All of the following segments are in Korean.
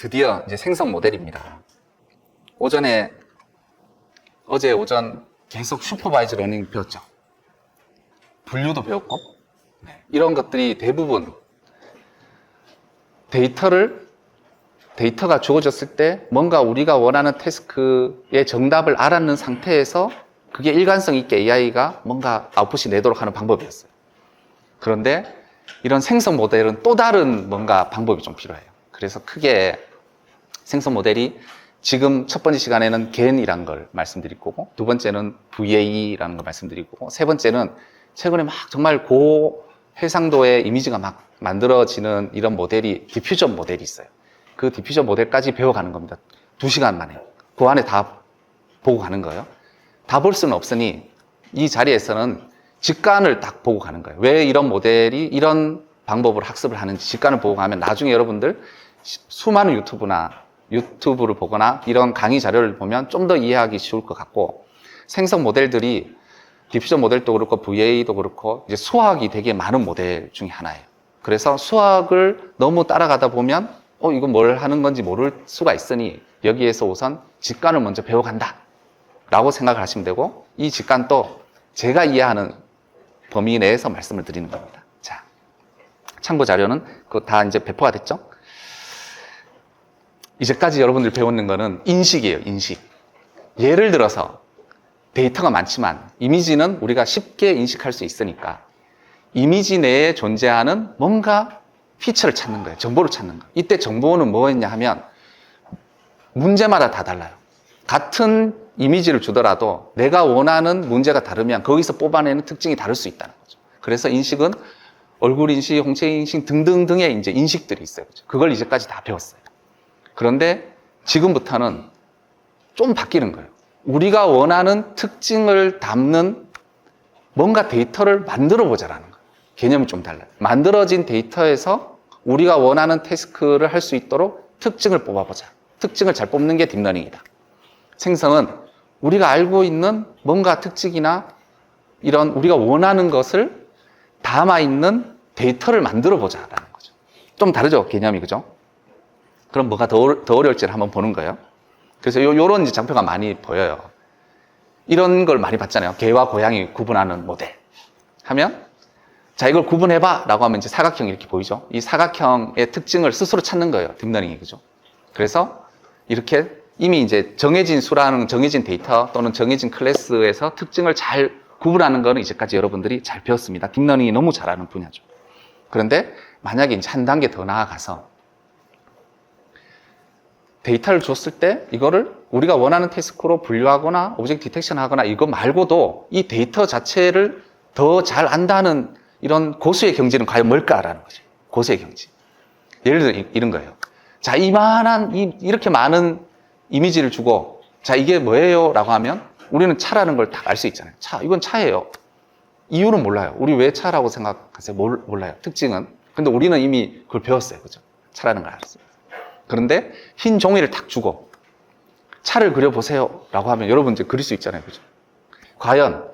드디어 이제 생성 모델입니다. 어제 오전 계속 슈퍼바이즈 러닝 배웠죠. 분류도 배웠고, 이런 것들이 대부분 데이터가 주어졌을 때 뭔가 우리가 원하는 태스크의 정답을 알았는 상태에서 그게 일관성 있게 AI가 뭔가 아웃풋이 내도록 하는 방법이었어요. 그런데 이런 생성 모델은 또 다른 뭔가 방법이 좀 필요해요. 그래서 크게 생성 모델이 지금 첫 번째 시간에는 GAN이라는 걸 말씀드릴 거고, 두 번째는 VA라는 걸 말씀드릴 거고, 세 번째는 최근에 막 정말 고해상도의 이미지가 막 만들어지는 이런 모델이 디퓨전 모델이 있어요. 그 디퓨전 모델까지 배워가는 겁니다. 2시간 만에. 그 안에 다 보고 가는 거예요. 다 볼 수는 없으니 이 자리에서는 직관을 딱 보고 가는 거예요. 왜 이런 모델이 이런 방법으로 학습을 하는지 직관을 보고 가면 나중에 여러분들 수많은 유튜브를 보거나 이런 강의 자료를 보면 좀 더 이해하기 쉬울 것 같고, 생성 모델들이 디퓨전 모델도 그렇고 VA도 그렇고 이제 수학이 되게 많은 모델 중에 하나예요. 그래서 수학을 너무 따라가다 보면 이건 뭘 하는 건지 모를 수가 있으니 여기에서 우선 직관을 먼저 배워간다 라고 생각을 하시면 되고, 이 직관도 제가 이해하는 범위 내에서 말씀을 드리는 겁니다. 자, 참고 자료는 그거 다 이제 배포가 됐죠? 이제까지 여러분들 배우는 거는 인식이에요, 인식. 예를 들어서 데이터가 많지만 이미지는 우리가 쉽게 인식할 수 있으니까 이미지 내에 존재하는 뭔가 피처를 찾는 거예요. 정보를 찾는 거예요. 이때 정보는 뭐였냐 하면 문제마다 다 달라요. 같은 이미지를 주더라도 내가 원하는 문제가 다르면 거기서 뽑아내는 특징이 다를 수 있다는 거죠. 그래서 인식은 얼굴 인식, 홍채 인식 등등등의 이제 인식들이 있어요. 그걸 이제까지 다 배웠어요. 그런데 지금부터는 좀 바뀌는 거예요. 우리가 원하는 특징을 담는 뭔가 데이터를 만들어 보자라는 거예요. 개념이 좀 달라요. 만들어진 데이터에서 우리가 원하는 태스크를 할 수 있도록 특징을 뽑아보자. 특징을 잘 뽑는 게 딥러닝이다. 생성은 우리가 알고 있는 뭔가 특징이나 이런 우리가 원하는 것을 담아있는 데이터를 만들어 보자라는 거죠. 좀 다르죠, 개념이, 그죠? 그럼 뭐가 더 어려울지를 한번 보는 거예요. 그래서 요런 이제 장표가 많이 보여요. 이런 걸 많이 봤잖아요. 개와 고양이 구분하는 모델 하면, 자, 이걸 구분해봐 라고 하면 이제 사각형이 이렇게 보이죠. 이 사각형의 특징을 스스로 찾는 거예요, 딥러닝이, 그죠? 그래서 이렇게 이미 이제 정해진 수라는 정해진 데이터 또는 정해진 클래스에서 특징을 잘 구분하는 거는 이제까지 여러분들이 잘 배웠습니다. 딥러닝이 너무 잘하는 분야죠. 그런데 만약에 이제 한 단계 더 나아가서 데이터를 줬을 때 이거를 우리가 원하는 태스크로 분류하거나 오브젝트 디텍션 하거나 이거 말고도 이 데이터 자체를 더 잘 안다는 이런 고수의 경지는 과연 뭘까라는 거죠. 고수의 경지. 예를 들어 이런 거예요. 자, 이렇게 많은 이미지를 주고, 자, 이게 뭐예요? 라고 하면 우리는 차라는 걸 딱 알 수 있잖아요. 차, 이건 차예요. 이유는 몰라요. 우리 왜 차라고 생각하세요? 몰라요. 특징은. 근데 우리는 이미 그걸 배웠어요. 그죠? 차라는 걸 알았어요. 그런데 흰 종이를 탁 주고 차를 그려보세요 라고 하면 여러분 이제 그릴 수 있잖아요. 그죠? 과연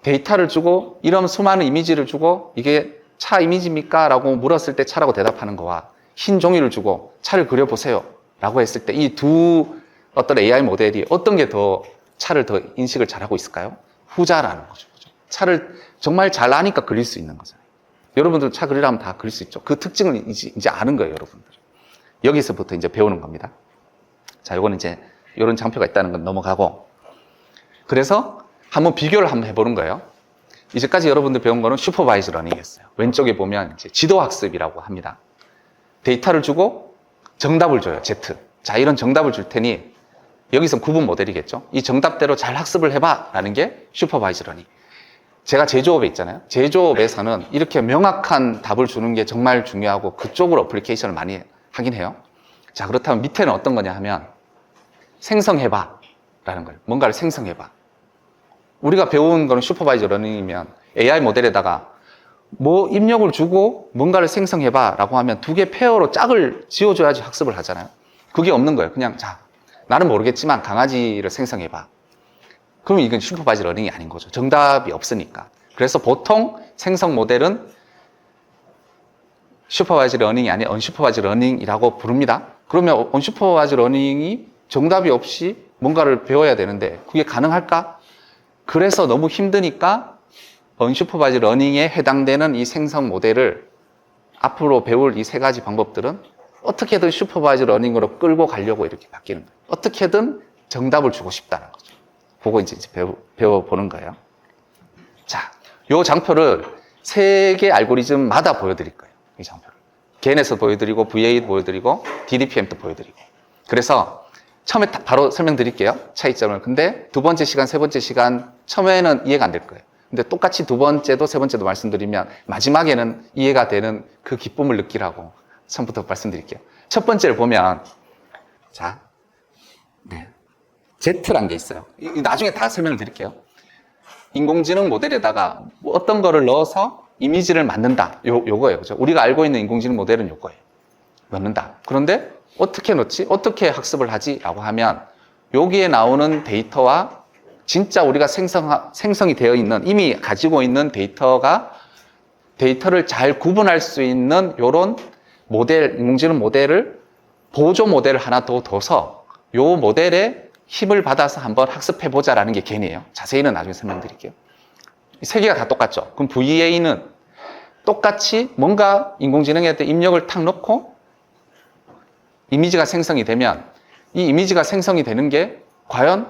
데이터를 주고 이런 수많은 이미지를 주고 이게 차 이미지입니까? 라고 물었을 때 차라고 대답하는 거와 흰 종이를 주고 차를 그려보세요 라고 했을 때 이 두 어떤 AI 모델이 어떤 게 더 차를 더 인식을 잘하고 있을까요? 후자라는 거죠. 그죠? 차를 정말 잘 아니까 그릴 수 있는 거잖아요. 여러분들 차 그리라면 다 그릴 수 있죠. 그 특징을 이제 아는 거예요, 여러분들. 여기서부터 이제 배우는 겁니다. 자, 요거는 이제 이런 장표가 있다는 건 넘어가고, 그래서 한번 비교를 한번 해보는 거예요. 이제까지 여러분들 배운 거는 슈퍼바이즈 러닝이었어요. 왼쪽에 보면 이제 지도학습이라고 합니다. 데이터를 주고 정답을 줘요, Z. 자, 이런 정답을 줄 테니 여기서 구분 모델이겠죠. 이 정답대로 잘 학습을 해봐 라는 게 슈퍼바이즈 러닝. 제가 제조업에 있잖아요. 제조업에서는 이렇게 명확한 답을 주는 게 정말 중요하고 그쪽으로 어플리케이션을 많이 하긴 해요. 자, 그렇다면 밑에는 어떤 거냐 하면 생성해봐 라는 거예요. 뭔가를 생성해봐. 우리가 배운 거는 슈퍼바이저 러닝이면 AI 모델에다가 뭐 입력을 주고 뭔가를 생성해봐 라고 하면 두 개 페어로 짝을 지어줘야지 학습을 하잖아요. 그게 없는 거예요. 그냥 자, 나는 모르겠지만 강아지를 생성해봐. 그러면 이건 슈퍼바이저 러닝이 아닌 거죠. 정답이 없으니까. 그래서 보통 생성 모델은 슈퍼바이즈 러닝이 아닌 언슈퍼바이즈 러닝이라고 부릅니다. 그러면 언슈퍼바이즈 러닝이 정답이 없이 뭔가를 배워야 되는데 그게 가능할까? 그래서 너무 힘드니까 언슈퍼바이즈 러닝에 해당되는 이 생성 모델을 앞으로 배울 이 세 가지 방법들은 어떻게든 슈퍼바이즈 러닝으로 끌고 가려고 이렇게 바뀌는 거예요. 어떻게든 정답을 주고 싶다는 거죠. 그거 이제 배워보는 거예요. 자, 요 장표를 세 개 알고리즘마다 보여드릴 거예요. 이 장표를. 겐에서 보여드리고, VA도 보여드리고, DDPM도 보여드리고. 그래서 처음에 바로 설명드릴게요. 차이점을. 근데 두 번째 시간, 세 번째 시간, 처음에는 이해가 안 될 거예요. 근데 똑같이 두 번째도 세 번째도 말씀드리면 마지막에는 이해가 되는 그 기쁨을 느끼라고 처음부터 말씀드릴게요. 첫 번째를 보면, 자, 네. Z란 게 있어요. 나중에 다 설명을 드릴게요. 인공지능 모델에다가 뭐 어떤 거를 넣어서 이미지를 만든다. 요거예요. 그죠? 우리가 알고 있는 인공지능 모델은 요거예요. 넣는다. 그런데 어떻게 넣지? 어떻게 학습을 하지? 라고 하면 여기에 나오는 데이터와 진짜 우리가 생성이 되어 있는, 이미 가지고 있는 데이터를 잘 구분할 수 있는 요런 모델, 인공지능 모델을 보조 모델을 하나 더 둬서 요 모델에 힘을 받아서 한번 학습해보자라는 게 겐이에요. 자세히는 나중에 설명드릴게요. 이 세 개가 다 똑같죠. 그럼 VA는 똑같이 뭔가 인공지능에 대해 입력을 탁 넣고 이미지가 생성이 되면 이 이미지가 생성이 되는 게 과연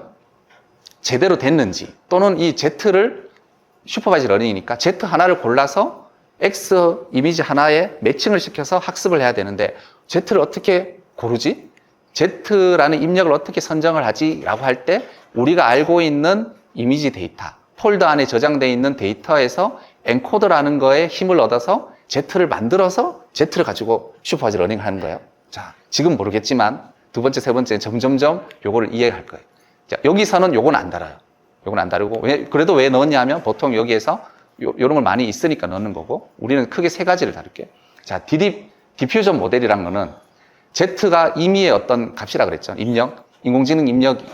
제대로 됐는지 또는 이 Z를 슈퍼바이즈 러닝이니까 Z 하나를 골라서 X 이미지 하나에 매칭을 시켜서 학습을 해야 되는데 Z를 어떻게 고르지? Z라는 입력을 어떻게 선정을 하지? 라고 할 때 우리가 알고 있는 이미지 데이터, 폴더 안에 저장되어 있는 데이터에서 엔코더라는 거에 힘을 얻어서 Z를 만들어서 Z를 가지고 슈퍼바이즈 러닝을 하는 거예요. 자, 지금 모르겠지만 두 번째, 세 번째 점점점 요거를 이해할 거예요. 자, 여기서는 요건 안 달아요. 요건 안 다르고 그래도 왜 넣었냐 하면 보통 여기에서 요런 걸 많이 있으니까 넣는 거고 우리는 크게 세 가지를 다룰게요. 자, 디퓨전 모델이란 거는 Z가 임의의 어떤 값이라 그랬죠. 입력, 인공지능 입력이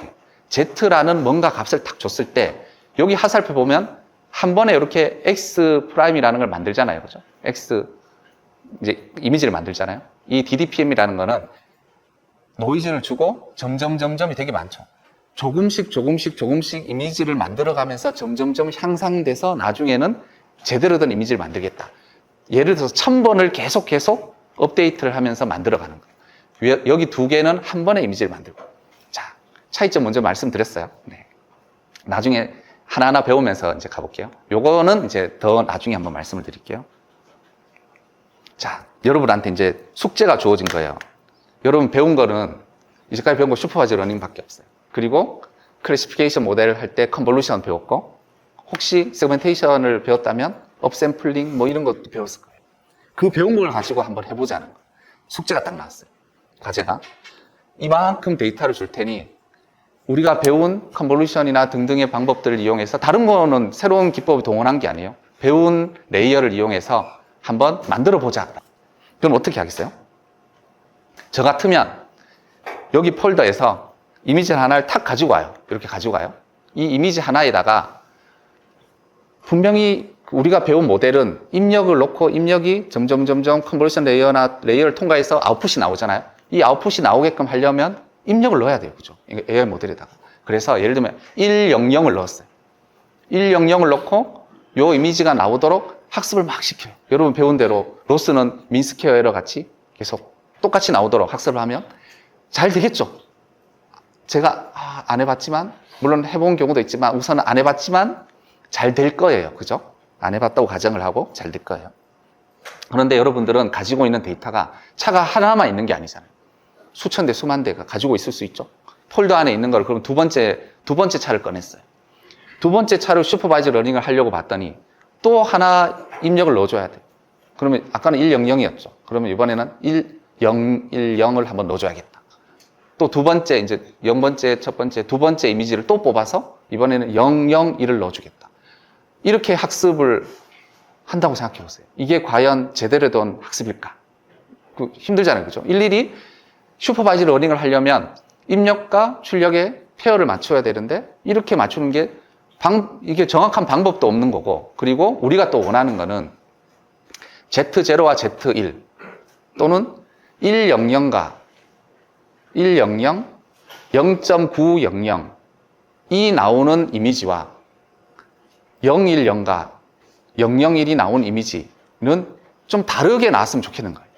Z라는 뭔가 값을 딱 줬을 때 여기 하살표 보면 한 번에 이렇게 X 프라임이라는 걸 만들잖아요. 그죠? X 이제 이미지를 만들잖아요. 이 DDPM이라는 거는 노이즈를 주고 점점점점이 되게 많죠. 조금씩 이미지를 만들어가면서 점점점 향상돼서 나중에는 제대로 된 이미지를 만들겠다. 예를 들어서 1000번을 계속 업데이트를 하면서 만들어가는 거예요. 여기 두 개는 한 번에 이미지를 만들고. 자, 차이점 먼저 말씀드렸어요. 네. 나중에 하나하나 배우면서 이제 가볼게요. 요거는 이제 더 나중에 한번 말씀을 드릴게요. 자, 여러분한테 이제 숙제가 주어진 거예요. 여러분 배운 거는 이제까지 배운 거 슈퍼바이즈 러닝밖에 없어요. 그리고 클래시피케이션 모델을 할 때 컨볼루션 배웠고 혹시 세그멘테이션을 배웠다면 업샘플링 뭐 이런 것도 배웠을 거예요. 그 배운 걸 가지고 한번 해보자는 거예요. 숙제가 딱 나왔어요. 과제가. 이만큼 데이터를 줄 테니 우리가 배운 컨볼루션이나 등등의 방법들을 이용해서 다른 거는 새로운 기법을 동원한 게 아니에요. 배운 레이어를 이용해서 한번 만들어 보자. 그럼 어떻게 하겠어요? 저 같으면 여기 폴더에서 이미지 하나를 탁 가지고 와요. 이렇게 가지고 가요. 이 이미지 하나에다가 분명히 우리가 배운 모델은 입력을 놓고 입력이 점점점점 컨볼루션 레이어를 통과해서 아웃풋이 나오잖아요. 이 아웃풋이 나오게끔 하려면 입력을 넣어야 돼요. 그죠? AI 모델에다가. 그래서 예를 들면 100을 넣었어요. 100을 넣고 요 이미지가 나오도록 학습을 막 시켜요. 여러분 배운 대로 로스는 민스퀘어 에러 같이 계속 똑같이 나오도록 학습을 하면 잘 되겠죠? 제가 안 해봤지만 물론 해본 경우도 있지만 우선은 안 해봤지만 잘 될 거예요. 그죠? 안 해봤다고 가정을 하고 잘 될 거예요. 그런데 여러분들은 가지고 있는 데이터가 차가 하나만 있는 게 아니잖아요. 수천 대, 수만 대가 가지고 있을 수 있죠. 폴더 안에 있는 걸 그럼 두 번째 차를 꺼냈어요. 두 번째 차를 슈퍼바이즈 러닝을 하려고 봤더니 또 하나 입력을 넣어줘야 돼요. 그러면 아까는 100이었죠. 그러면 이번에는 1010을 한번 넣어줘야겠다. 또 두 번째, 이제 0번째, 첫 번째, 두 번째 이미지를 또 뽑아서 이번에는 001을 넣어주겠다. 이렇게 학습을 한다고 생각해 보세요. 이게 과연 제대로 된 학습일까? 힘들잖아요. 그죠? 일일이 슈퍼바이즈 러닝을 하려면 입력과 출력의 페어를 맞춰야 되는데 이렇게 맞추는 게 이게 정확한 방법도 없는 거고 그리고 우리가 또 원하는 거는 Z0와 Z1 또는 100과 100, 0.900 이 나오는 이미지와 010과 001이 나온 이미지는 좀 다르게 나왔으면 좋겠는 거예요.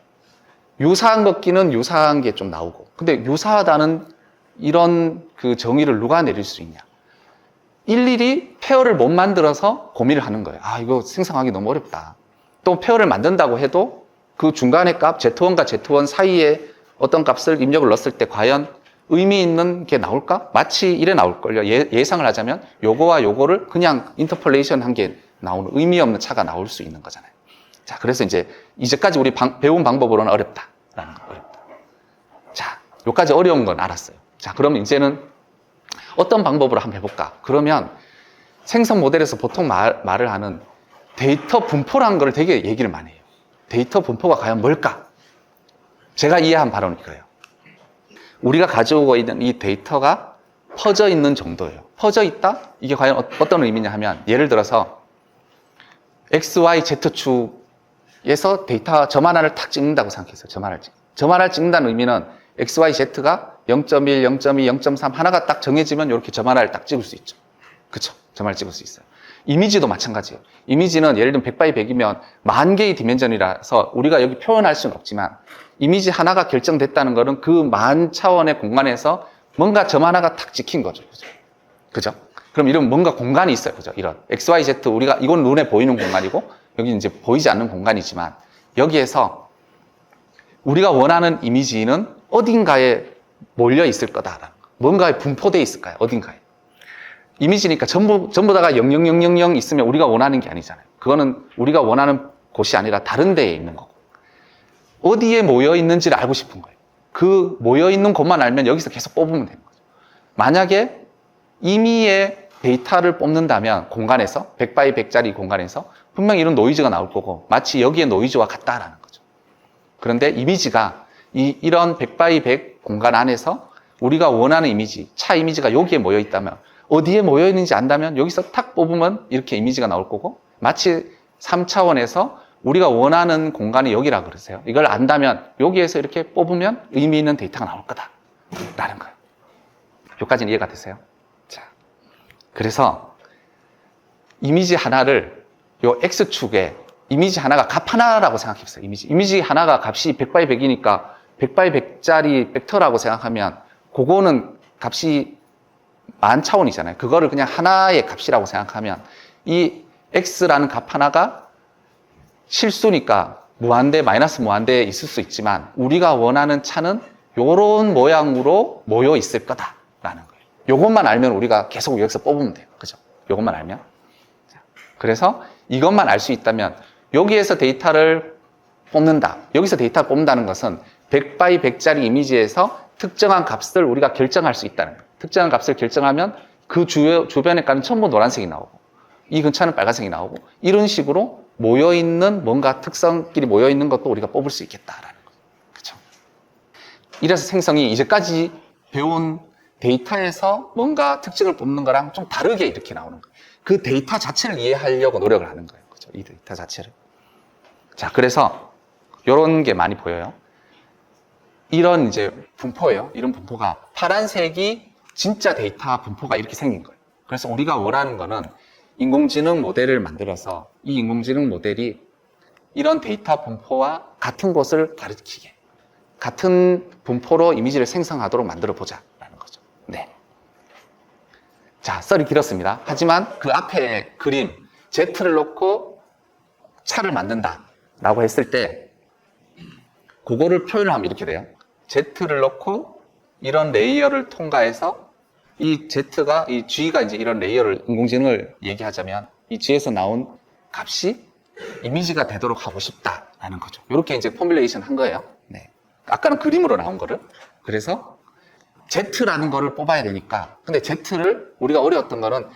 유사한 것끼는 유사한 게 좀 나오고, 근데 유사하다는 이런 그 정의를 누가 내릴 수 있냐? 일일이 페어를 못 만들어서 고민을 하는 거예요. 아, 이거 생성하기 너무 어렵다. 또 페어를 만든다고 해도 그 중간의 값 Z1과 Z1 사이에 어떤 값을 입력을 넣었을 때 과연 의미 있는 게 나올까? 마치 이래 나올걸요. 예상을 하자면 요거와 요거를 그냥 인터폴레이션 한 게 나오는 의미 없는 차가 나올 수 있는 거잖아요. 자, 그래서 이제까지 우리 배운 방법으로는 어렵다라는 거, 어렵다. 자, 요까지 어려운 건 알았어요. 자, 그러면 이제는 어떤 방법으로 한번 해볼까? 그러면 생성 모델에서 보통 말을 하는 데이터 분포라는 걸 되게 얘기를 많이 해요. 데이터 분포가 과연 뭘까? 제가 이해한 바로는 이거예요. 우리가 가지고 있는 이 데이터가 퍼져 있는 정도예요. 퍼져 있다? 이게 과연 어떤 의미냐 하면, 예를 들어서 X, Y, Z축에서 데이터 점 하나를 탁 찍는다고 생각했어요. 점 하나를 찍는다는 의미는 X, Y, Z가 0.1, 0.2, 0.3 하나가 딱 정해지면 이렇게 점 하나를 딱 찍을 수 있죠. 그쵸? 점 하나를 찍을 수 있어요. 이미지도 마찬가지예요. 이미지는 예를 들면 100 by 100이면 만 개의 디멘전이라서 우리가 여기 표현할 수는 없지만, 이미지 하나가 결정됐다는 것은 그 만 차원의 공간에서 뭔가 점 하나가 탁 찍힌 거죠. 그죠? 그럼 이런 뭔가 공간이 있어요. 그죠? 이런 X, Y, Z, 우리가 이건 눈에 보이는 공간이고, 여기 이제 보이지 않는 공간이지만, 여기에서 우리가 원하는 이미지는 어딘가에 몰려 있을 거다라는 거. 뭔가에 분포되어 있을까요? 어딘가에. 이미지니까 전부 다가 00000 있으면 우리가 원하는 게 아니잖아요. 그거는 우리가 원하는 곳이 아니라 다른 데에 있는 거고. 어디에 모여 있는지를 알고 싶은 거예요. 그 모여 있는 곳만 알면 여기서 계속 뽑으면 되는 거죠. 만약에 임의의 데이터를 뽑는다면 공간에서 100 by 100짜리 공간에서 분명히 이런 노이즈가 나올 거고, 마치 여기에 노이즈와 같다라는 거죠. 그런데 이미지가 이런 100 by 100 공간 안에서 우리가 원하는 이미지, 차 이미지가 여기에 모여 있다면, 어디에 모여 있는지 안다면 여기서 탁 뽑으면 이렇게 이미지가 나올 거고, 마치 3차원에서 우리가 원하는 공간이 여기라 그러세요. 이걸 안다면 여기에서 이렇게 뽑으면 의미 있는 데이터가 나올 거다라는 거예요. 여기까지는 이해가 되세요? 자, 그래서 이미지 하나를 요 X축에 이미지 하나가 값 하나라고 생각해보세요. 이미지 하나가 값이 100 by 100이니까 100 by 100짜리 벡터라고 생각하면, 그거는 값이 만 차원이잖아요. 그거를 그냥 하나의 값이라고 생각하면, 이 X라는 값 하나가 실수니까 무한대, 마이너스 무한대에 있을 수 있지만, 우리가 원하는 차는 요런 모양으로 모여 있을 거다라는 거예요. 요것만 알면 우리가 계속 여기서 뽑으면 돼요. 그죠? 요것만 알면. 그래서 이것만 알 수 있다면, 여기에서 데이터를 뽑는다. 여기서 데이터를 뽑는다는 것은 100 by 100짜리 이미지에서 특정한 값을 우리가 결정할 수 있다는 거예요. 특정한 값을 결정하면 그 주변에 값은 전부 노란색이 나오고, 이 근처는 빨간색이 나오고, 이런 식으로 모여있는 뭔가 특성끼리 모여있는 것도 우리가 뽑을 수 있겠다라는 거죠. 그렇죠? 이래서 생성이 이제까지 배운 데이터에서 뭔가 특징을 뽑는 거랑 좀 다르게 이렇게 나오는 거예요. 그 데이터 자체를 이해하려고 노력을 하는 거예요. 그렇죠? 이 데이터 자체를. 자, 그래서 이런 게 많이 보여요. 이런 이제 분포예요. 이런 분포가, 파란색이 진짜 데이터 분포가 이렇게 생긴 거예요. 그래서 우리가 원하는 거는 인공지능 모델을 만들어서 이 인공지능 모델이 이런 데이터 분포와 같은 곳을 가리키게, 같은 분포로 이미지를 생성하도록 만들어 보자라는 거죠. 네. 자, 썰이 길었습니다. 하지만 그 앞에 그림, Z를 놓고 차를 만든다라고 했을 때, 그거를 표현을 하면 이렇게 돼요. Z를 놓고 이런 레이어를 통과해서 이 Z가, 이 G가 이제 이런 레이어를, 인공지능을 얘기하자면 이 G에서 나온 값이 이미지가 되도록 하고 싶다라는 거죠. 이렇게 이제 포뮬레이션 한 거예요. 네. 아까는 그림으로 나온 거를. 그래서 Z라는 거를 뽑아야 되니까. 근데 Z를 우리가 어려웠던 거는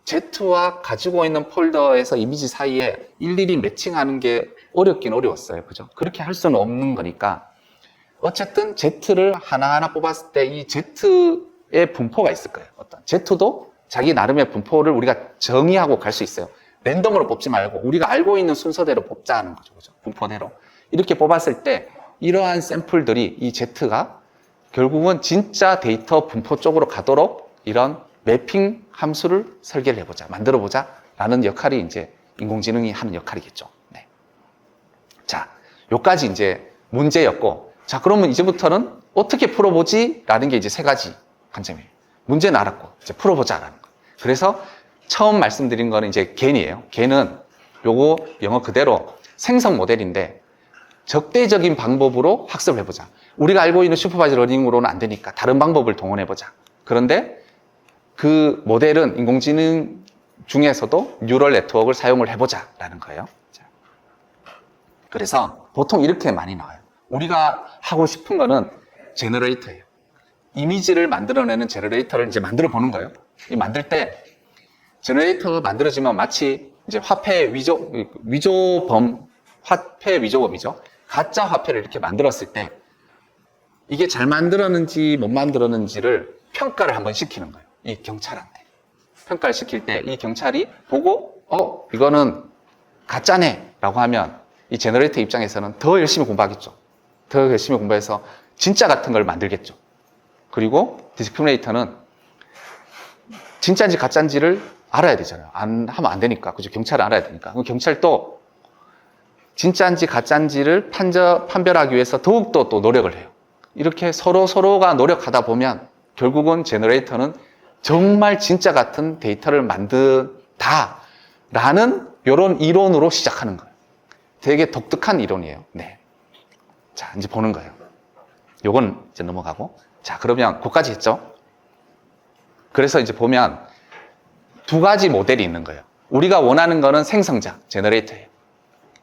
Z와 가지고 있는 폴더에서 이미지 사이에 일일이 매칭하는 게 어렵긴 어려웠어요. 그죠? 그렇게 할 수는 없는 거니까. 어쨌든 Z를 하나하나 뽑았을 때 이 Z의 분포가 있을 거예요. 어떤 Z도 자기 나름의 분포를 우리가 정의하고 갈 수 있어요. 랜덤으로 뽑지 말고 우리가 알고 있는 순서대로 뽑자는 거죠. 그죠? 분포대로. 이렇게 뽑았을 때 이러한 샘플들이, 이 Z가 결국은 진짜 데이터 분포 쪽으로 가도록 이런 매핑 함수를 설계를 해보자, 만들어보자 라는 역할이 이제 인공지능이 하는 역할이겠죠. 네. 자, 요까지 이제 문제였고, 자, 그러면 이제부터는 어떻게 풀어보지? 라는 게 이제 세 가지 관점이에요. 문제는 알았고, 이제 풀어보자라는 거. 그래서 처음 말씀드린 거는 이제 겐이에요. 겐은 요거 영어 그대로 생성 모델인데 적대적인 방법으로 학습을 해보자. 우리가 알고 있는 슈퍼바이저 러닝으로는 안 되니까 다른 방법을 동원해보자. 그런데 그 모델은 인공지능 중에서도 뉴럴 네트워크를 사용을 해보자라는 거예요. 그래서 보통 이렇게 많이 나와요. 우리가 하고 싶은 거는 제너레이터예요. 이미지를 만들어내는 제너레이터를 이제 만들어 보는 거예요. 이 만들 때 제너레이터가 만들어지면 마치 이제 화폐 화폐 위조범이죠. 가짜 화폐를 이렇게 만들었을 때 이게 잘 만들었는지 못 만들었는지를 평가를 한번 시키는 거예요. 이 경찰한테. 평가를 시킬 때 이 경찰이 보고 이거는 가짜네 라고 하면 이 제너레이터 입장에서는 더 열심히 공부하겠죠. 더 열심히 공부해서 진짜 같은 걸 만들겠죠. 그리고 디스크리미네이터는 진짜인지 가짜인지를 알아야 되잖아요. 하면 안 되니까. 그죠? 경찰은 알아야 되니까. 그럼 경찰도 진짜인지 가짜인지를 판별하기 위해서 더욱더 또 노력을 해요. 이렇게 서로가 노력하다 보면 결국은 제너레이터는 정말 진짜 같은 데이터를 만든다라는 이런 이론으로 시작하는 거예요. 되게 독특한 이론이에요. 네. 자, 이제 보는 거예요. 요건 이제 넘어가고. 자, 그러면 그까지 했죠? 그래서 이제 보면 두 가지 모델이 있는 거예요. 우리가 원하는 거는 생성자, 제너레이터예요.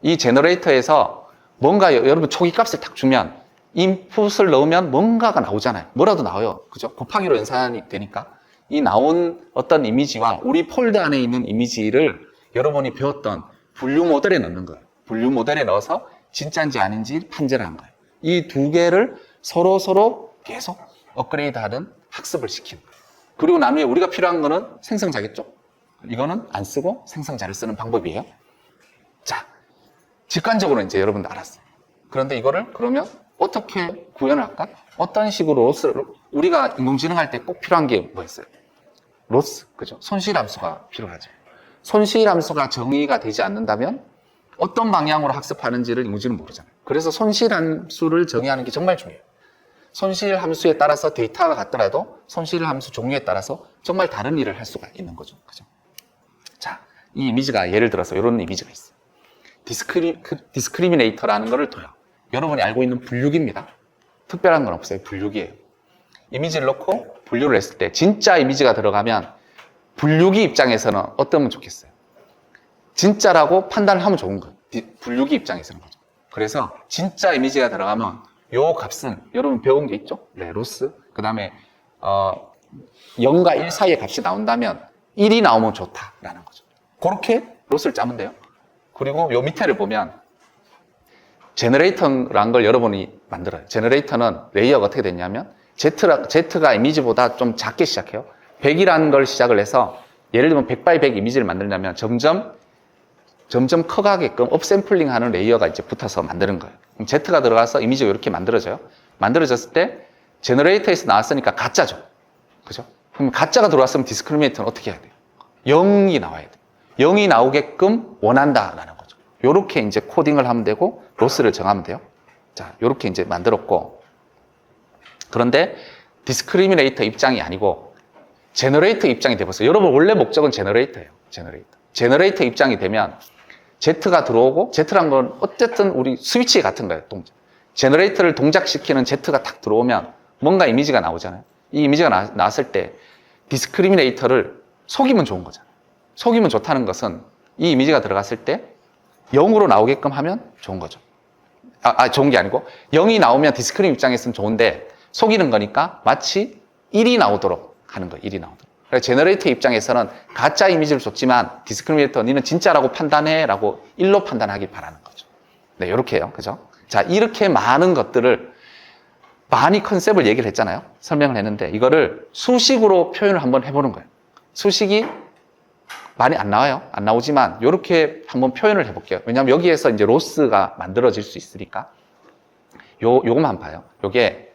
이 제너레이터에서 뭔가 여러분 초기 값을 딱 주면 인풋을 넣으면 뭔가가 나오잖아요. 뭐라도 나와요. 그죠? 곱하기로 연산이 되니까. 이 나온 어떤 이미지와 우리 폴더 안에 있는 이미지를 여러분이 배웠던 분류 모델에 넣는 거예요. 분류 모델에 넣어서 진짜인지 아닌지 판별하는 거예요. 이 두 개를 서로 계속 업그레이드하는 학습을 시키는 거예요. 그리고 나중에 우리가 필요한 거는 생성자겠죠? 이거는 안 쓰고 생성자를 쓰는 방법이에요. 자, 직관적으로 이제 여러분도 알았어요. 그런데 이거를 그러면 어떻게 구현을 할까? 어떤 식으로 우리가 인공지능 할 때 꼭 필요한 게 뭐였어요? 로스, 그죠? 손실함수가 필요하죠. 손실함수가 정의가 되지 않는다면 어떤 방향으로 학습하는지를 인공지능은 모르잖아요. 그래서 손실함수를 정의하는 게 정말 중요해요. 손실함수에 따라서 데이터가 같더라도 손실함수 종류에 따라서 정말 다른 일을 할 수가 있는 거죠. 그죠? 자, 이 이미지가 예를 들어서 이런 이미지가 있어요. 디스크리미네이터라는 거를 둬요. 여러분이 알고 있는 분류기입니다. 특별한 건 없어요. 분류기예요. 이미지를 넣고 분류를 했을 때 진짜 이미지가 들어가면 분류기 입장에서는 어떠면 좋겠어요? 진짜라고 판단을 하면 좋은 거예요. 분류기 입장에서는 거죠. 그래서 진짜 이미지가 들어가면 요 값은 여러분 배운 게 있죠? 네, 로스. 그 다음에 0과 1 사이의 값이 나온다면 1이 나오면 좋다라는 거죠. 그렇게 로스를 짜면 돼요. 그리고 요 밑에를 보면 제너레이터라는 걸 여러분이 만들어요. 제너레이터는 레이어가 어떻게 됐냐면 Z가 이미지보다 좀 작게 시작해요. 100이라는 걸 시작을 해서 예를 들면 100x100 이미지를 만들려면 점점 커가게끔 업샘플링 하는 레이어가 이제 붙어서 만드는 거예요. 그럼 Z가 들어가서 이미지가 이렇게 만들어져요. 만들어졌을 때 제너레이터에서 나왔으니까 가짜죠. 그죠? 그럼 가짜가 들어왔으면 디스크리미네이터는 어떻게 해야 돼요? 0이 나와야 돼요. 0이 나오게끔 원한다라는 거죠. 요렇게 이제 코딩을 하면 되고 로스를 정하면 돼요. 자, 요렇게 이제 만들었고, 그런데 디스크리미네이터 입장이 아니고 제너레이터 입장이 돼버렸어요. 여러분 원래 목적은 제너레이터예요. 제너레이터 입장이 되면 Z가 들어오고, Z란 건 어쨌든 우리 스위치 같은 거예요. 동작. 제너레이터를 동작시키는 Z가 딱 들어오면 뭔가 이미지가 나오잖아요. 이 이미지가 나왔을 때 디스크리미네이터를 속이면 좋은 거잖아요. 속이면 좋다는 것은 이 이미지가 들어갔을 때 0으로 나오게끔 하면 좋은 거죠. 좋은 게 아니고 0이 나오면 디스크림 입장에서는 좋은데 속이는 거니까 마치 1이 나오도록 하는 거예요. 1이 나오도록. 그래서 제너레이터 입장에서는 가짜 이미지를 줬지만 디스크리미네이터 니는 진짜라고 판단해 라고 1로 판단하길 바라는 거죠. 네, 이렇게 해요. 그죠? 자, 이렇게 많은 것들을 많이 컨셉을 얘기를 했잖아요. 설명을 했는데 이거를 수식으로 표현을 한번 해보는 거예요. 수식이 많이 안 나와요. 안 나오지만 이렇게 한번 표현을 해볼게요. 왜냐하면 여기에서 이제 로스가 만들어질 수 있으니까 요것만 봐요. 요게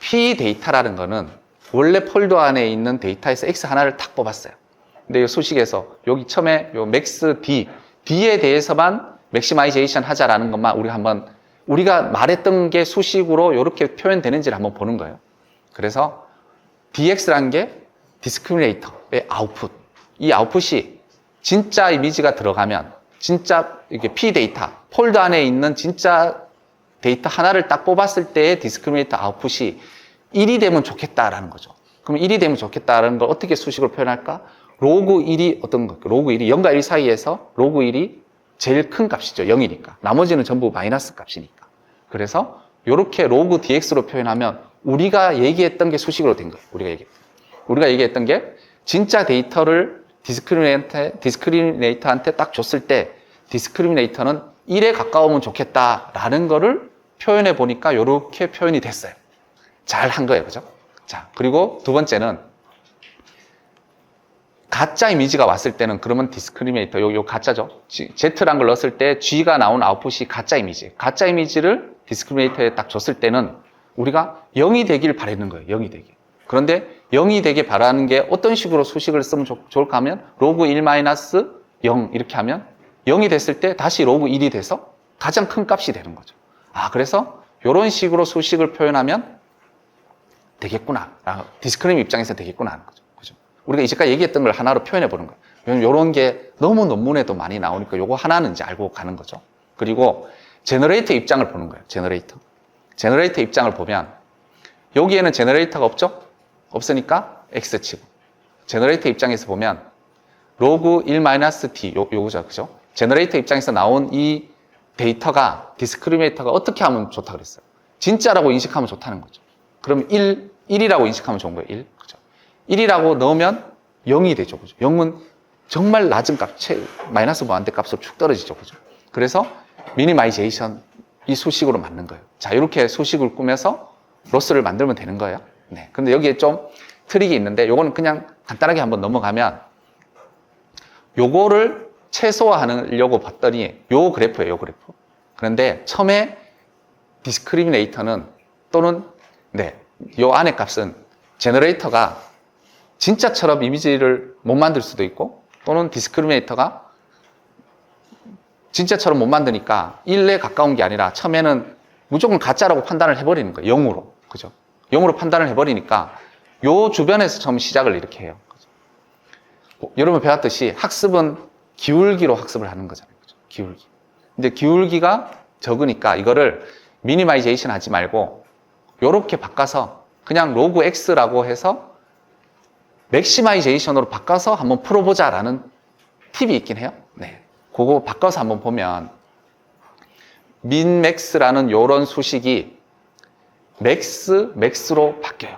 P 데이터라는 거는 원래 폴더 안에 있는 데이터에서 X 하나를 탁 뽑았어요. 근데 이 수식에서 여기 처음에 요 맥스 D, D에 대해서만 맥시마이제이션 하자라는 것만 우리가 말했던 게 수식으로 이렇게 표현되는지를 한번 보는 거예요. 그래서 DX라는 게 디스크리미네이터의 아웃풋. 이 아웃풋이 진짜 이미지가 들어가면 진짜 이게 P 데이터, 폴더 안에 있는 진짜 데이터 하나를 딱 뽑았을 때의 디스크리미네이터 아웃풋이 1이 되면 좋겠다라는 거죠. 그럼 1이 되면 좋겠다라는 걸 어떻게 수식으로 표현할까? 로그 1이 어떤 거? 로그 1이 0과 1 사이에서 로그 1이 제일 큰 값이죠. 0이니까. 나머지는 전부 마이너스 값이니까. 그래서 이렇게 로그 dx로 표현하면 우리가 얘기했던 게 수식으로 된 거예요. 우리가 얘기했던 게 진짜 데이터를 디스크리미네이터한테 딱 줬을 때 디스크리미네이터는 1에 가까우면 좋겠다라는 거를 표현해 보니까 이렇게 표현이 됐어요. 잘 한 거예요. 그죠? 자, 그리고 두 번째는 가짜 이미지가 왔을 때는 그러면 디스크리미네이터, 요 가짜죠. Z란 걸 넣었을 때 G가 나온 아웃풋이 가짜 이미지. 가짜 이미지를 디스크리미네이터에 딱 줬을 때는 우리가 0이 되길 바라는 거예요. 0이 되길. 그런데 0이 되길 바라는 게 어떤 식으로 수식을 쓰면 좋을까 하면 로그 1-0 이렇게 하면 0이 됐을 때 다시 로그 1이 돼서 가장 큰 값이 되는 거죠. 그래서 이런 식으로 수식을 표현하면 되겠구나. 디스크리미 입장에서 되겠구나 하는 거죠. 그죠? 우리가 이제까지 얘기했던 걸 하나로 표현해 보는 거예요. 왜냐면 이런 게 너무 논문에도 많이 나오니까 요거 하나는 이제 알고 가는 거죠. 그리고 제너레이터 입장을 보는 거예요. 제너레이터 입장을 보면 여기에는 제너레이터가 없죠? 없으니까 X치고. 제너레이터 입장에서 보면 로그 1-D 요거죠. 그죠? 제너레이터 입장에서 나온 이 데이터가 디스크리미네이터가 어떻게 하면 좋다 그랬어요? 진짜라고 인식하면 좋다는 거죠. 그럼 1이라고 인식하면 좋은 거예요. 1. 그죠? 1이라고 넣으면 0이 되죠. 그죠? 0은 정말 낮은 값, 마이너스 무한대 값으로 축 떨어지죠. 그죠? 그래서 미니마이제이션 이 수식으로 맞는 거예요. 자, 이렇게 수식을 꾸며서 로스를 만들면 되는 거예요. 네. 근데 여기에 좀 트릭이 있는데 요거는 그냥 간단하게 한번 넘어가면 요거를 최소화하려고 봤더니 요 그래프예요. 요 그래프. 그런데 처음에 디스크리미네이터는 또는 요 안의 값은 제너레이터가 진짜처럼 이미지를 못 만들 수도 있고 또는 디스크리미네이터가 진짜처럼 못 만드니까 1에 가까운 게 아니라 처음에는 무조건 가짜라고 판단을 해버리는 거예요. 0으로. 그죠? 0으로 판단을 해버리니까 요 주변에서 처음 시작을 이렇게 해요. 그죠? 여러분 배웠듯이 학습은 기울기로 학습을 하는 거잖아요. 그죠? 기울기. 근데 기울기가 적으니까 이거를 미니마이제이션 하지 말고 요렇게 바꿔서 그냥 로그 X라고 해서 맥시마이제이션으로 바꿔서 한번 풀어보자라는 팁이 있긴 해요. 네. 그거 바꿔서 한번 보면 민맥스라는 요런 수식이 맥스로 바뀌어요.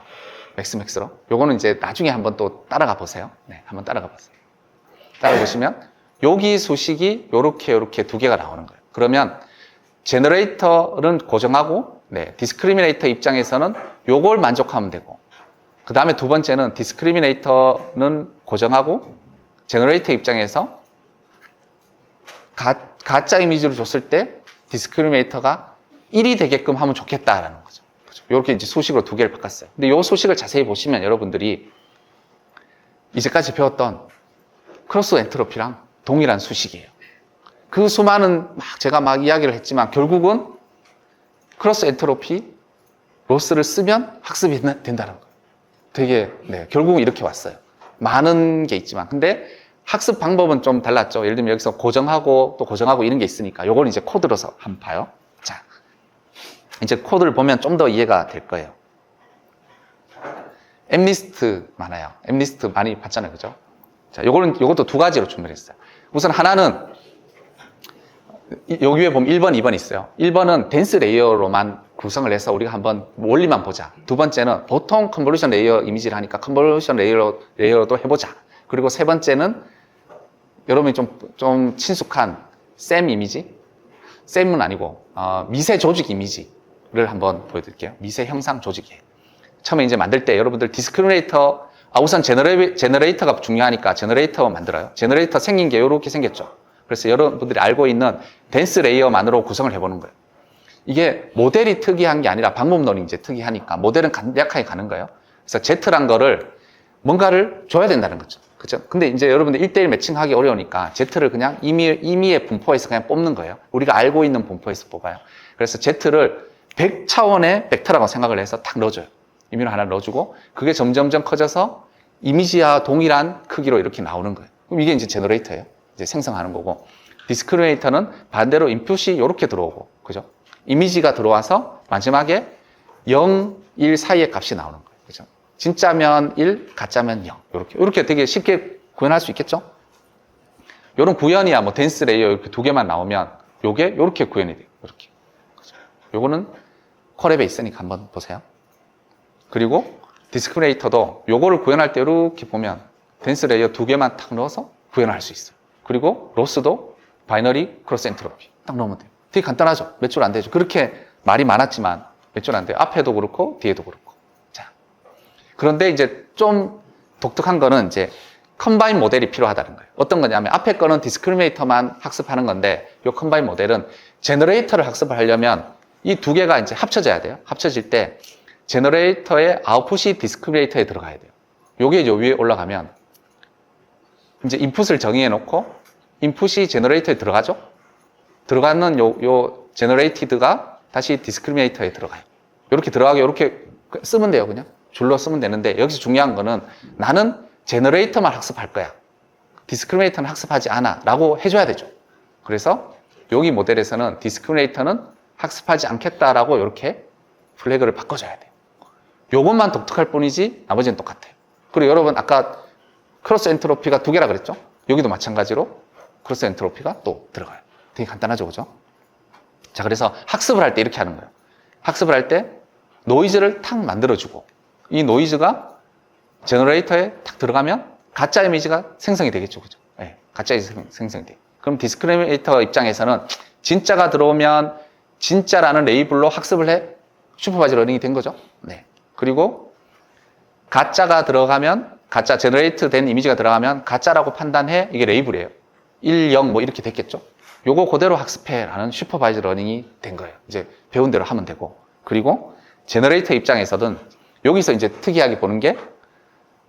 맥스로. 요거는 이제 나중에 한번 또 따라가 보세요. 네, 한번 따라가 보세요. 따라가 보시면 여기 수식이 요렇게 두 개가 나오는 거예요. 그러면 제너레이터는 고정하고 디스크리미네이터 입장에서는 요걸 만족하면 되고 그 다음에 두 번째는 디스크리미네이터는 고정하고 제너레이터 입장에서 가짜 이미지를 줬을 때 디스크리미네이터가 1이 되게끔 하면 좋겠다라는 거죠. 이렇게 이제 수식으로 두 개를 바꿨어요. 근데 이 수식을 자세히 보시면 여러분들이 이제까지 배웠던 크로스 엔트로피랑 동일한 수식이에요. 그 수많은 제가 이야기를 했지만 결국은 크로스 엔트로피 로스를 쓰면 학습이 된다는 거예요. 되게 결국은 이렇게 왔어요. 많은 게 있지만 근데 학습 방법은 좀 달랐죠. 예를 들면 여기서 고정하고 또 고정하고 이런 게 있으니까 요걸 이제 코드로서 한번 봐요. 자, 이제 코드를 보면 좀 더 이해가 될 거예요. 엠리스트 많아요. 엠리스트 많이 봤잖아요. 그죠? 자, 요것도 두 가지로 준비했어요. 우선 하나는 여기 위에 보면 1번, 2번 있어요. 1번은 덴스 레이어로만 구성을 해서 우리가 한번 원리만 보자. 두 번째는 보통 컨볼루션 레이어 이미지를 하니까 컨볼루션 레이어로도 해보자. 그리고 세 번째는 여러분이 좀 친숙한 샘 이미지? 샘은 아니고 미세 조직 이미지를 한번 보여드릴게요. 미세 형상 조직이에요. 처음에 이제 만들 때 여러분들 디스크리미네이터 우선 제너레이터가 중요하니까 제너레이터 만들어요. 제너레이터 생긴 게 이렇게 생겼죠. 그래서 여러분들이 알고 있는 덴스 레이어만으로 구성을 해보는 거예요. 이게 모델이 특이한 게 아니라 방법론이 이제 특이하니까 모델은 간략하게 가는 거예요. 그래서 Z란 거를 뭔가를 줘야 된다는 거죠. 그죠? 근데 이제 여러분들 1대1 매칭하기 어려우니까 Z를 그냥 임의의 분포에서 그냥 뽑는 거예요. 우리가 알고 있는 분포에서 뽑아요. 그래서 Z를 100차원의 벡터라고 생각을 해서 딱 넣어줘요. 임의로 하나 넣어주고 그게 점점점 커져서 이미지와 동일한 크기로 이렇게 나오는 거예요. 그럼 이게 이제 제너레이터예요. 이제 생성하는 거고 디스크리미네이터는 반대로 인풋이 이렇게 들어오고 그죠? 이미지가 들어와서 마지막에 0, 1 사이의 값이 나오는 거예요. 그죠? 진짜면 1, 가짜면 0. 이렇게 되게 쉽게 구현할 수 있겠죠? 이런 구현이야 뭐 댄스 레이어 이렇게 두 개만 나오면 요게 이렇게 구현이 돼요. 이렇게. 그죠? 요거는 컬앱에 있으니까 한번 보세요. 그리고 디스크리미네이터도 요거를 구현할 때 이렇게 보면 댄스 레이어 두 개만 탁 넣어서 구현할 수 있어요. 그리고 로스도 바이너리 크로스 엔트로피 딱 넣으면 돼요. 되게 간단하죠? 몇 줄 안 되죠? 그렇게 말이 많았지만 몇 줄 안 돼요. 앞에도 그렇고 뒤에도 그렇고. 자, 그런데 이제 좀 독특한 거는 이제 컴바인 모델이 필요하다는 거예요. 어떤 거냐면 앞에 거는 디스크리미네이터만 학습하는 건데 이 컴바인 모델은 제너레이터를 학습을 하려면 이 두 개가 이제 합쳐져야 돼요. 합쳐질 때 제너레이터의 아웃풋이 디스크리미네이터에 들어가야 돼요. 요게 이제 위에 올라가면 이제 인풋을 정의해 놓고 인풋이 제너레이터에 들어가죠? 들어가는 요 제너레이티드가 다시 디스크리미네이터에 들어가요. 이렇게 들어가게 이렇게 쓰면 돼요. 그냥 줄로 쓰면 되는데 여기서 중요한 거는 나는 제너레이터만 학습할 거야. 디스크리미네이터는 학습하지 않아 라고 해줘야 되죠. 그래서 여기 모델에서는 디스크리미네이터는 학습하지 않겠다라고 이렇게 플래그를 바꿔줘야 돼요. 요것만 독특할 뿐이지 나머지는 똑같아요. 그리고 여러분 아까 크로스 엔트로피가 두 개라 그랬죠? 여기도 마찬가지로 크로스 엔트로피가 또 들어가요. 되게 간단하죠, 그죠? 자, 그래서 학습을 할 때 이렇게 하는 거예요. 학습을 할 때 노이즈를 탁 만들어주고 이 노이즈가 제너레이터에 탁 들어가면 가짜 이미지가 생성이 되겠죠, 그죠? 네, 가짜 이미지 생성이 돼요. 그럼 디스크리미네이터 입장에서는 진짜가 들어오면 진짜라는 레이블로 학습을 해 슈퍼바이저 러닝이 된 거죠. 네. 그리고 가짜가 들어가면 가짜 제너레이트 된 이미지가 들어가면 가짜라고 판단해 이게 레이블이에요. 1, 0 뭐 이렇게 됐겠죠. 요거 그대로 학습해라는 슈퍼바이저 러닝이 된 거예요. 이제 배운 대로 하면 되고 그리고 제너레이터 입장에서는 여기서 이제 특이하게 보는 게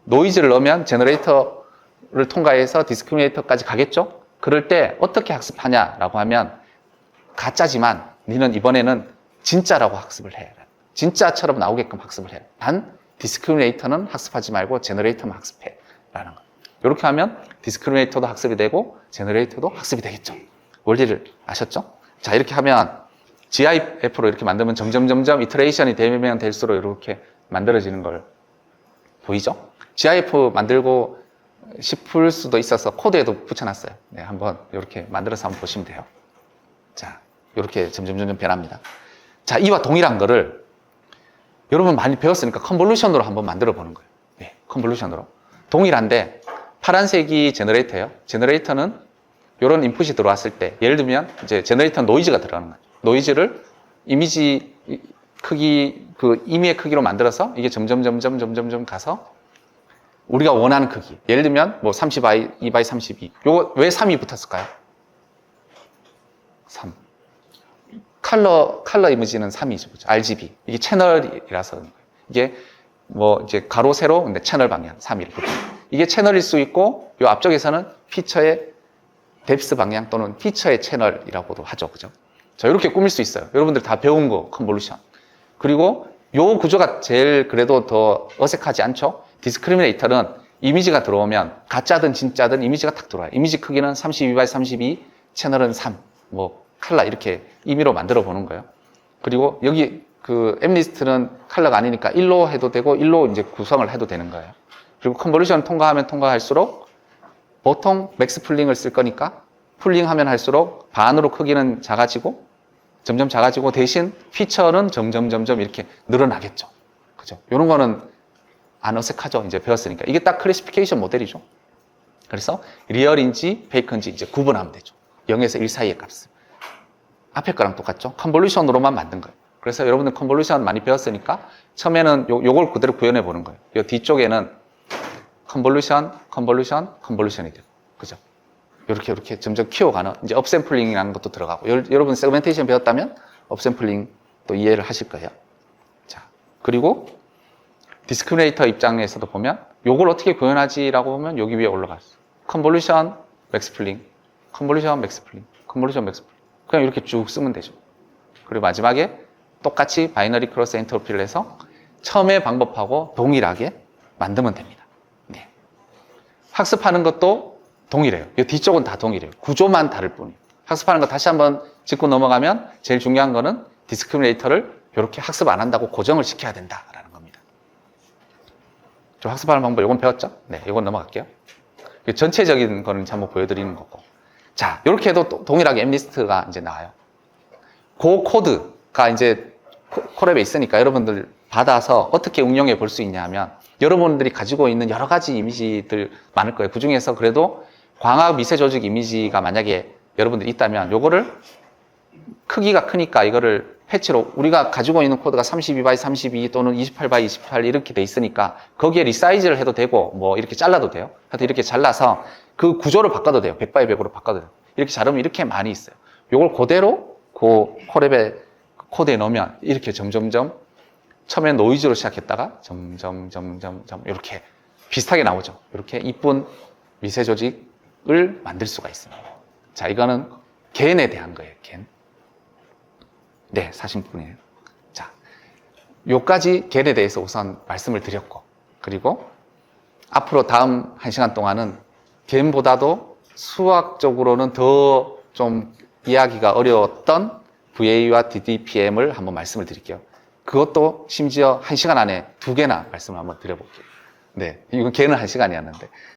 노이즈를 넣으면 제너레이터를 통과해서 디스크리미네이터까지 가겠죠. 그럴 때 어떻게 학습하냐라고 하면 가짜지만 너는 이번에는 진짜라고 학습을 해. 진짜처럼 나오게끔 학습을 해. 단 디스크리미네이터는 학습하지 말고 제너레이터만 학습해 라는 거. 이렇게 하면 디스크리미네이터도 학습이 되고 제너레이터도 학습이 되겠죠. 원리를 아셨죠? 자, 이렇게 하면 GIF로 이렇게 만들면 점점 이터레이션이 되면 될수록 이렇게 만들어지는 걸 보이죠? GIF 만들고 싶을 수도 있어서 코드에도 붙여놨어요. 네, 한번 이렇게 만들어서 한번 보시면 돼요. 자, 이렇게 점점 변합니다. 자, 이와 동일한 거를 여러분 많이 배웠으니까 컨볼루션으로 한번 만들어 보는 거예요. 네, 컨볼루션으로. 동일한데 파란색이 제너레이터예요. 제너레이터는 이런 인풋이 들어왔을 때 예를 들면 이제 제너레이터 노이즈가 들어가는 거예요. 노이즈를 이미지 크기 그 임의의 크기로 만들어서 이게 점점 가서 우리가 원하는 크기. 예를 들면 뭐 30i, 2x 32. 요거 왜 3이 붙었을까요? 3. 컬러 이미지는 3이죠. 그렇죠? RGB. 이게 채널이라서 이게 뭐 이제 가로 세로 근데 채널 방향 3일. 그렇죠? 이게 채널일 수 있고 요 앞쪽에서는 피처의 뎁스 방향 또는 피처의 채널이라고도 하죠. 그죠? 자, 이렇게 꾸밀 수 있어요. 여러분들 다 배운 거 컨볼루션. 그리고 요 구조가 제일 그래도 더 어색하지 않죠? 디스크리미네이터는 이미지가 들어오면 가짜든 진짜든 이미지가 탁 들어와요. 이미지 크기는 32x 32, 채널은 3, 뭐 컬러 이렇게 임의로 만들어 보는 거예요. 그리고 여기 그 엠리스트는 컬러가 아니니까 1로 해도 되고 1로 이제 구성을 해도 되는 거예요. 그리고 컨볼루션 통과하면 통과할수록 보통 맥스 풀링을 쓸 거니까 풀링하면 할수록 반으로 크기는 작아지고 점점 작아지고 대신 피처는 점점 이렇게 늘어나겠죠. 그죠? 이런 거는 안 어색하죠. 이제 배웠으니까. 이게 딱 클래시피케이션 모델이죠. 그래서 리얼인지 페이크인지 이제 구분하면 되죠. 0에서 1 사이의 값을. 앞에 거랑 똑같죠. 컨볼루션으로만 만든 거예요. 그래서 여러분들 컨볼루션 많이 배웠으니까 처음에는 요걸 그대로 구현해 보는 거예요. 요 뒤쪽에는 컨볼루션이 돼요. 그죠? 이렇게 점점 키워가는 이제 업샘플링이라는 것도 들어가고 여러분 세그멘테이션 배웠다면 업샘플링 또 이해를 하실 거예요. 자, 그리고 디스크리미네이터 입장에서도 보면 요걸 어떻게 구현하지라고 보면 여기 위에 올라갔어. 컨볼루션, 맥스플링, 컨볼루션, 맥스플링, 컨볼루션, 맥스플링. 그냥 이렇게 쭉 쓰면 되죠. 그리고 마지막에 똑같이 바이너리 크로스 엔트로피를 해서 처음의 방법하고 동일하게 만들면 됩니다. 네. 학습하는 것도 동일해요. 이 뒤쪽은 다 동일해요. 구조만 다를 뿐이에요. 학습하는 거 다시 한번 짚고 넘어가면 제일 중요한 거는 디스크리미네이터를 이렇게 학습 안 한다고 고정을 시켜야 된다라는 겁니다. 좀 학습하는 방법 이건 배웠죠? 네, 이건 넘어갈게요. 전체적인 거는 한번 보여드리는 거고. 자, 이렇게 해도 동일하게 엠리스트가 이제 나와요. 그 코드가 이제 콜앱에 있으니까 여러분들 받아서 어떻게 응용해 볼 수 있냐 하면 여러분들이 가지고 있는 여러 가지 이미지들 많을 거예요. 그 중에서 그래도 광학 미세 조직 이미지가 만약에 여러분들이 있다면 요거를 크기가 크니까 이거를 패치로 우리가 가지고 있는 코드가 32x 32 또는 28x 28 이렇게 돼 있으니까 거기에 리사이즈를 해도 되고 뭐 이렇게 잘라도 돼요. 하여튼 이렇게 잘라서 그 구조를 바꿔도 돼요. 100x 100으로 바꿔도 돼요. 이렇게 자르면 이렇게 많이 있어요. 요걸 그대로 그 콜앱에 코드에 넣으면 이렇게 점점점 처음에 노이즈로 시작했다가 점점 이렇게 비슷하게 나오죠. 이렇게 이쁜 미세 조직을 만들 수가 있습니다. 자, 이거는 겐에 대한 거예요. 겐. 네, 사진뿐이에요. 자, 요까지 겐에 대해서 우선 말씀을 드렸고, 그리고 앞으로 다음 1시간 동안은 겐보다도 수학적으로는 더 좀 이해하기가 어려웠던 VA와 DDPM을 한번 말씀을 드릴게요. 그것도 심지어 1시간 안에 2개나 말씀을 한번 드려볼게요. 네, 이건 걔는 1시간이었는데.